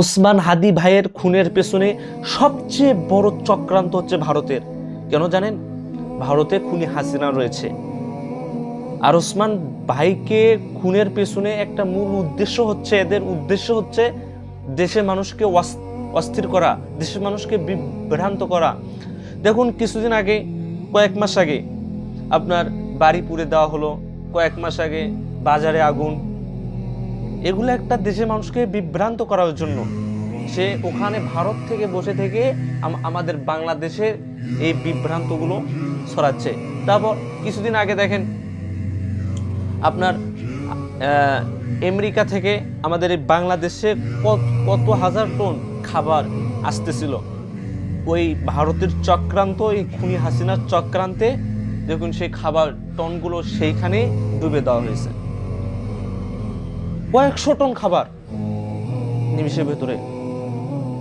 ওসমান হাদি ভাইয়ের খুনের পেছনে সবচেয়ে বড় চক্রান্ত হচ্ছে ভারতের। কেন জানেন? ভারতে খুনি হাসিনা রয়েছে, আর ওসমান ভাইকে খুনের পেছনে একটা মূল উদ্দেশ্য হচ্ছে, এদের উদ্দেশ্য হচ্ছে দেশের মানুষকে অস্থির করা, দেশের মানুষকে বিভ্রান্ত করা। দেখুন, কিছুদিন আগে, কয়েক মাস আগে আপনার বাড়ি পুড়ে দেওয়া হলো, কয়েক মাস আগে বাজারে আগুন। এগুলো একটা দেশের মানুষকে বিভ্রান্ত করার জন্য সে ওখানে ভারত থেকে বসে থেকে আমাদের বাংলাদেশের এই বিভ্রান্তগুলো ছড়াচ্ছে। তারপর কিছুদিন আগে দেখেন আপনার আমেরিকা থেকে আমাদের এই বাংলাদেশে কত হাজার টন খাবার আসতেছিল। ওই ভারতের চক্রান্ত, এই খুনি হাসিনার চক্রান্তে দেখুন সেই খাবার টনগুলো সেইখানে ডুবে দেওয়া হয়েছে। কয়েকশো টন খাবার নিমিষের ভেতরে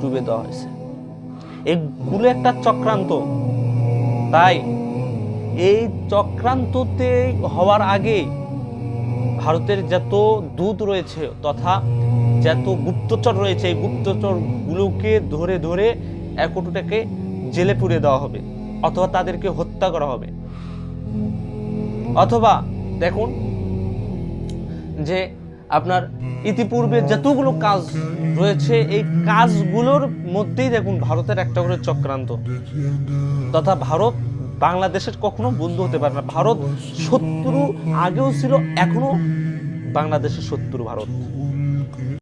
ডুবে দেওয়া হয়েছে। এগুলো একটা চক্রান্ত। তাই এই চক্রান্ততে হওয়ার আগে ভারতের যত দূত রয়েছে তথা যত গুপ্তচর রয়েছে, এই গুপ্তচরগুলোকে ধরে ধরে একটাকে জেলে পুরে দেওয়া হবে, অথবা তাদেরকে হত্যা করা হবে। অথবা দেখুন যে আপনার ইতিপূর্বে যতগুলো কাজ রয়েছে, এই কাজগুলোর মধ্যেই দেখুন ভারতের একটা করে চক্রান্ত, তথা ভারত বাংলাদেশের কখনো বন্ধু হতে পারে না। ভারত শত্রু আগেও ছিল, এখনো বাংলাদেশের শত্রু ভারত।